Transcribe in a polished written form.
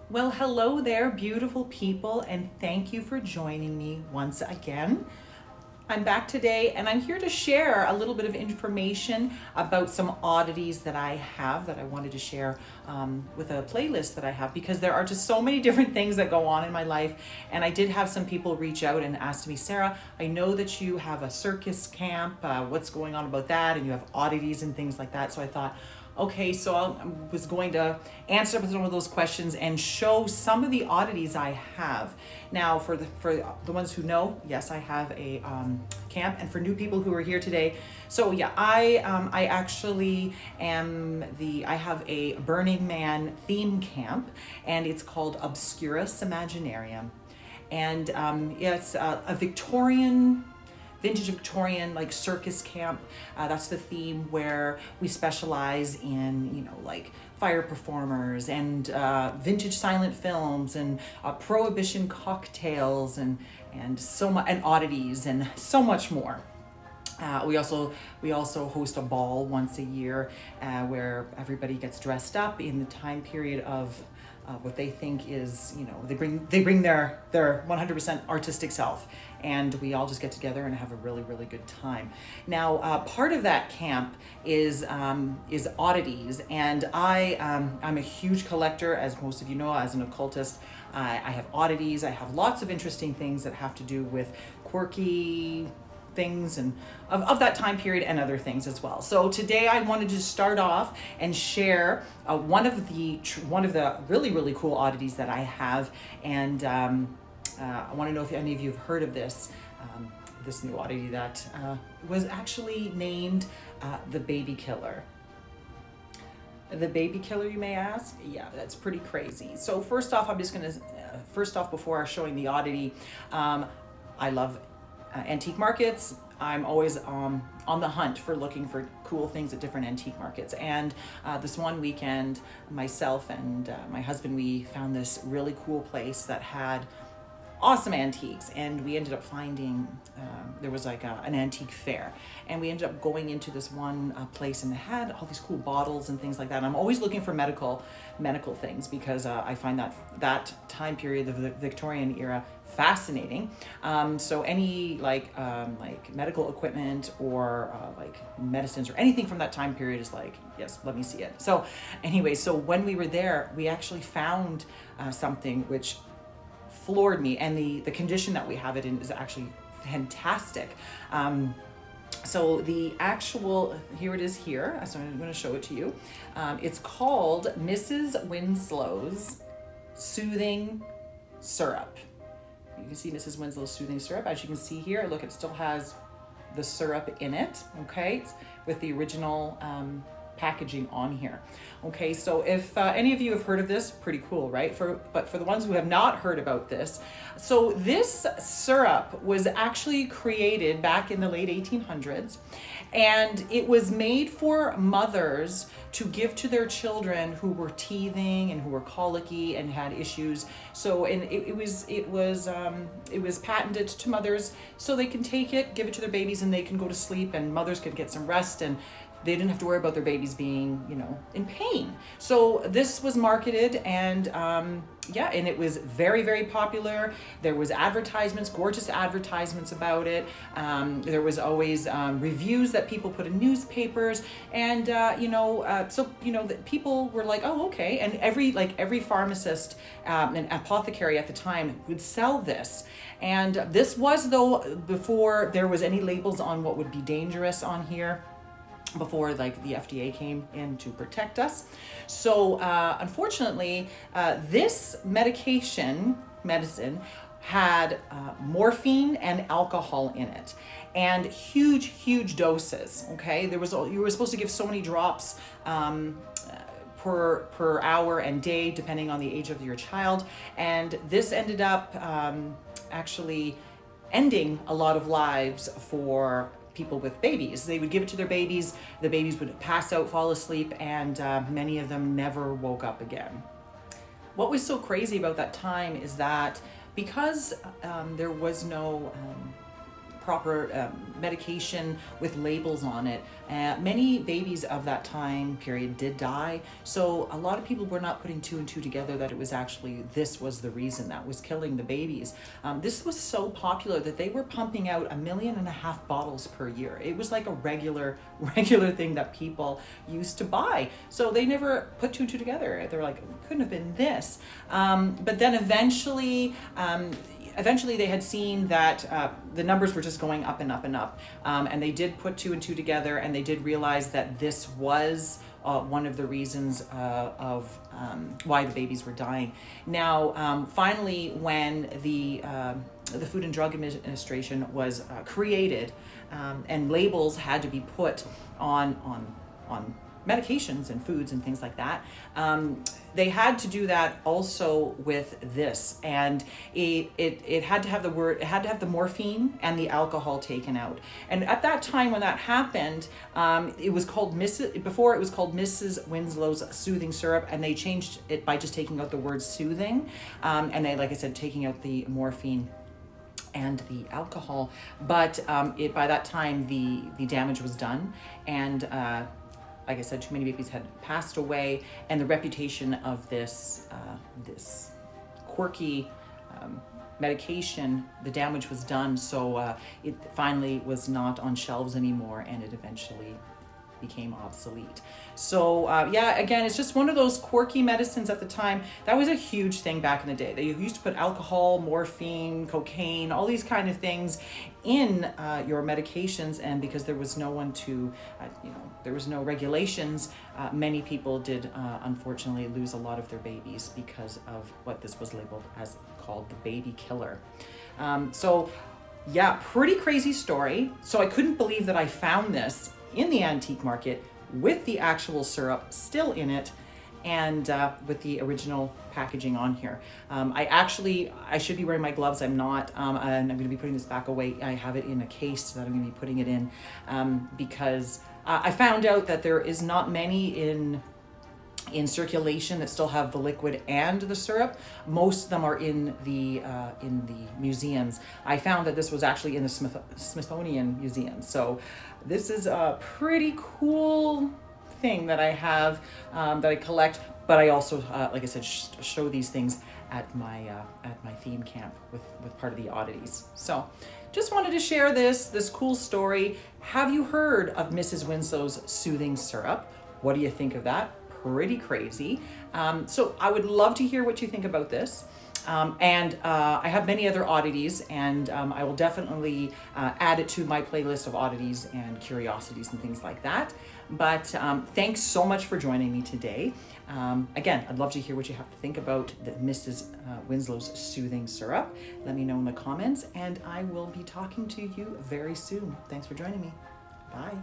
Well, hello there, beautiful people, and thank you for joining me once again. I'm back today and I'm here to share a little bit of information about some oddities that I have that I wanted to share with a playlist that I have, because there are just so many different things that go on in my life. And I did have some people reach out and ask me, Sarah, I know that you have a circus camp. What's going on about that? And you have oddities and things like that. So I thought, okay, so I was going to answer some of those questions and show some of the oddities I have. Now, for the ones who know, yes, I have a camp, and for new people who are here today, so yeah, I actually I have a Burning Man theme camp, and it's called Obscuras Imaginarium, and it's a vintage Victorian like circus camp. That's the theme, where we specialize in, like fire performers and vintage silent films and prohibition cocktails and so much, and oddities and so much more. We also host a ball once a year where everybody gets dressed up in the time period of what they think is, they bring their 100% artistic self, and we all just get together and have a really, really good time. Now, part of that camp is Oddities, and I'm a huge collector, as most of you know, as an occultist. I have oddities. I have lots of interesting things that have to do with quirky things and of that time period, and other things as well. So today I wanted to start off and share one of the really, really cool oddities that I have, and I want to know if any of you have heard of this new oddity that was actually named the baby killer. The baby killer, you may ask? Yeah, that's pretty crazy. So first off, before showing the oddity, I love antique markets. I'm always on the hunt for looking for cool things at different antique markets. And this one weekend, myself and my husband, we found this really cool place that had awesome antiques, and we ended up finding there was like an antique fair, and we ended up going into this one place, and they had all these cool bottles and things like that. And I'm always looking for medical things, because I find that time period, the Victorian era, fascinating. So any like medical equipment or like medicines or anything from that time period is like, yes, let me see it. So anyway, so when we were there, we actually found something which floored me, and the condition that we have it in is actually fantastic. So the actual, here it is here, so I'm going to show it to you. It's called Mrs. Winslow's Soothing Syrup. You can see Mrs. Winslow's Soothing Syrup. As you can see here, look, it still has the syrup in it, okay, with the original packaging on here. Okay, so if any of you have heard of this, pretty cool, right? But for the ones who have not heard about this, so this syrup was actually created back in the late 1800s, and it was made for mothers to give to their children who were teething and who were colicky and had issues. So, and it was patented to mothers, so they can take it, give it to their babies, and they can go to sleep, and mothers could get some rest, and they didn't have to worry about their babies being, in pain. So this was marketed, and and it was very, very popular. There was advertisements, gorgeous advertisements about it. There was always reviews that people put in newspapers, and that people were like, oh, okay. And every pharmacist and apothecary at the time would sell this. And this was, though, before there was any labels on what would be dangerous on here, before like the FDA came in to protect us. So unfortunately, this medicine had morphine and alcohol in it, and huge doses. Okay, you were supposed to give so many drops per hour and day, depending on the age of your child, and this ended up actually ending a lot of lives for people with babies. They would give it to their babies, the babies would pass out, fall asleep, and many of them never woke up again. What was so crazy about that time is that because there was no proper medication with labels on it. Many babies of that time period did die. So a lot of people were not putting two and two together that it was actually, this was the reason that was killing the babies. This was so popular that they were pumping out 1.5 million bottles per year. It was like a regular thing that people used to buy. So they never put two and two together. They were like, it couldn't have been this. But then eventually they had seen that the numbers were just going up and up and up. And they did put two and two together, and they did realize that this was one of the reasons of why the babies were dying. Now, finally, when the Food and Drug Administration was created, and labels had to be put on medications and foods and things like that, they had to do that also with this, and it had to have the morphine and the alcohol taken out. And at that time when that happened, it was called Mrs. Winslow's soothing syrup, and they changed it by just taking out the word soothing, and they, like I said, taking out the morphine and the alcohol. But by that time the damage was done, and like I said, too many babies had passed away, and the reputation of this quirky medication, the damage was done. So it finally was not on shelves anymore, and it eventually became obsolete. So yeah, again, it's just one of those quirky medicines at the time. That was a huge thing back in the day. They used to put alcohol, morphine, cocaine, all these kind of things in your medications, and because there was no one to, there was no regulations, many people did unfortunately lose a lot of their babies because of what this was labeled as, called the baby killer. So yeah, pretty crazy story. So I couldn't believe that I found this in the antique market with the actual syrup still in it, and with the original packaging on here. I should be wearing my gloves. I'm not, and I'm going to be putting this back away. I have it in a case that I'm going to be putting it in, because I found out that there is not many in circulation that still have the liquid and the syrup. Most of them are in the museums. I found that this was actually in the Smithsonian Museum. So this is a pretty cool thing that I have, that I collect. But I also, like I said, show these things at my theme camp with part of the Oddities. So just wanted to share this cool story. Have you heard of Mrs. Winslow's soothing syrup? What do you think of that? Pretty crazy. So I would love to hear what you think about this. And I have many other oddities, and I will definitely add it to my playlist of oddities and curiosities and things like that. But thanks so much for joining me today. Again, I'd love to hear what you have to think about the Mrs. Winslow's soothing syrup. Let me know in the comments, and I will be talking to you very soon. Thanks for joining me. Bye.